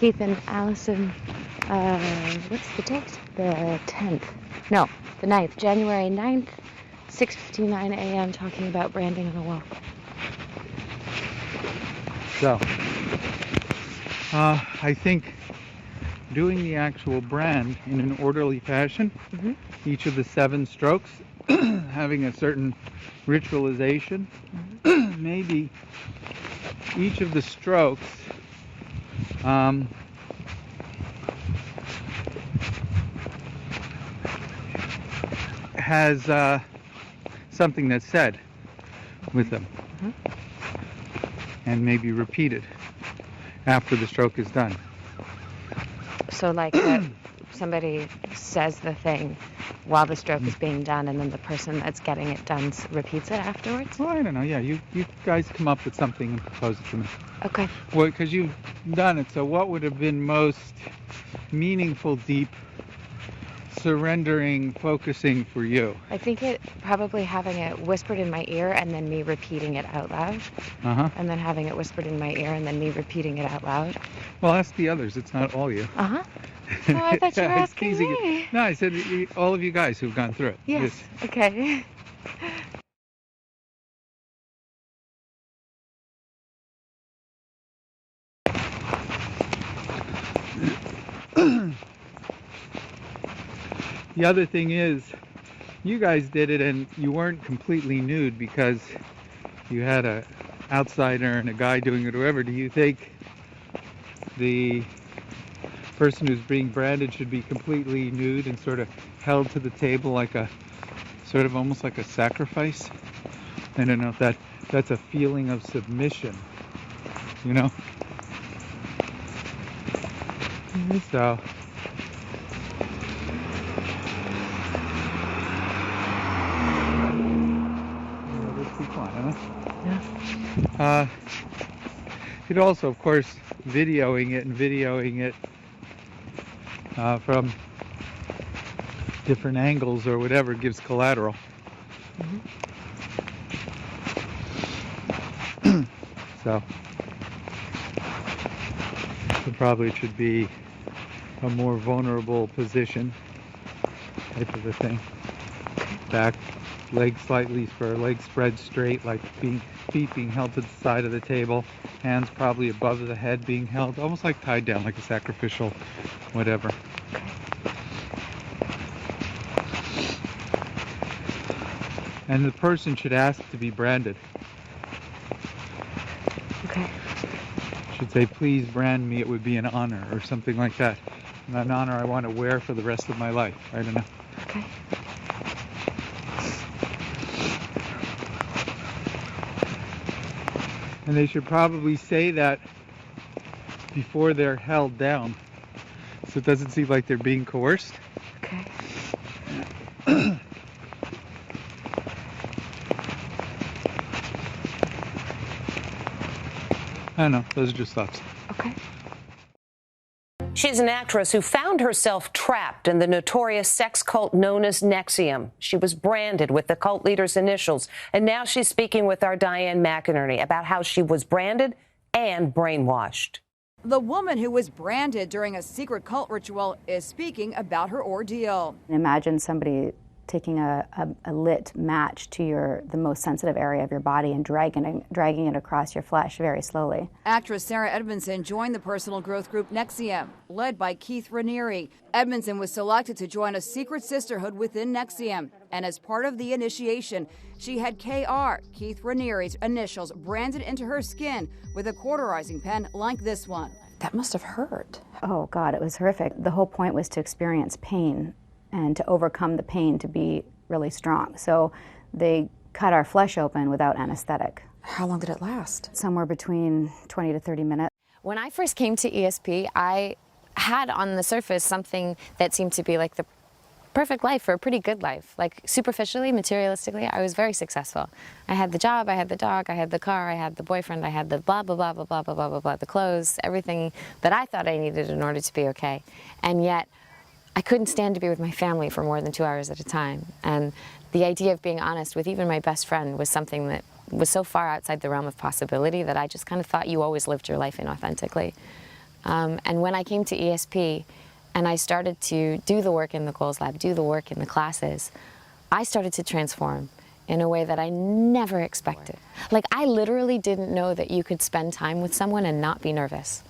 Keith and Allison, what's the date? The 10th. No, the 9th. January 9th, 6:59 a.m. talking about branding on a wall. So, I think doing the actual brand in an orderly fashion, each of the 7 strokes having a certain ritualization, maybe each of the strokes has something that's said with them, and maybe repeated after the stroke is done. So like somebody says the thing while the stroke is being done, and then the person that's getting it done repeats it afterwards? Well, I don't know. Yeah, you guys come up with something and propose it to me. Okay. Well, because you've done it, so what would have been most meaningful, deep, surrendering, focusing for you? I think it probably having it whispered in my ear and then me repeating it out loud. And then having it whispered in my ear and then me repeating it out loud. Well, ask the others. It's not all you. Oh, I thought you were asking me. No, I said all of you guys who've gone through it. Yes. Okay. The other thing is, you guys did it and you weren't completely nude because you had a outsider and a guy doing it or whatever. Do you think the person who's being branded should be completely nude and sort of held to the table like a sort of almost like a sacrifice? I don't know if that's a feeling of submission, you know? So let's be quiet, huh? It also, of course, videoing it from different angles or whatever gives collateral. So probably should be a more vulnerable position type of a thing. Back, legs slightly for legs spread straight, like feet being held to the side of the table, hands probably above the head being held, almost like tied down, like a sacrificial whatever. And the person should ask to be branded. Okay. Should say, please brand me, it would be an honor, or something like that. And an honor I want to wear for the rest of my life. I don't know. Okay. And they should probably say that before they're held down, so it doesn't seem like they're being coerced. Okay. I don't know, those are just thoughts. Okay. She's an actress who found herself trapped in the notorious sex cult known as NXIVM. She was branded with the cult leader's initials, and now she's speaking with our Diane McInerney about how she was branded and brainwashed. The woman who was branded during a secret cult ritual is speaking about her ordeal. Imagine somebody taking a lit match to the most sensitive area of your body and dragging it across your flesh very slowly. Actress Sarah Edmondson joined the personal growth group NXIVM, led by Keith Raniere. Edmondson was selected to join a secret sisterhood within NXIVM, and as part of the initiation, she had KR, Keith Raniere's initials, branded into her skin with a cauterizing pen like this one. That must have hurt. Oh God, it was horrific. The whole point was to experience pain and to overcome the pain to be really strong. So they cut our flesh open without anesthetic. How long did it last? Somewhere between 20 to 30 minutes. When I first came to ESP, I had on the surface something that seemed to be like the perfect life for a pretty good life. Like superficially, materialistically, I was very successful. I had the job, I had the dog, I had the car, I had the boyfriend, I had the blah, blah, blah, blah, blah, blah, blah, blah, blah, the clothes, everything that I thought I needed in order to be okay. And yet, I couldn't stand to be with my family for more than 2 hours at a time. And the idea of being honest with even my best friend was something that was so far outside the realm of possibility that I just kind of thought you always lived your life inauthentically. And when I came to ESP and I started to do the work in the Goals Lab, do the work in the classes, I started to transform in a way that I never expected. Like, I literally didn't know that you could spend time with someone and not be nervous.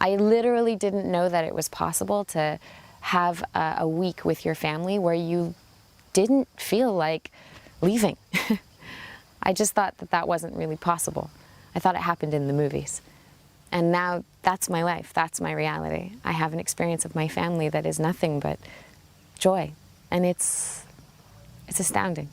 I literally didn't know that it was possible to have a week with your family where you didn't feel like leaving. I just thought that that wasn't really possible. I thought it happened in the movies. And now that's my life, that's my reality. I have an experience of my family that is nothing but joy. And it's astounding.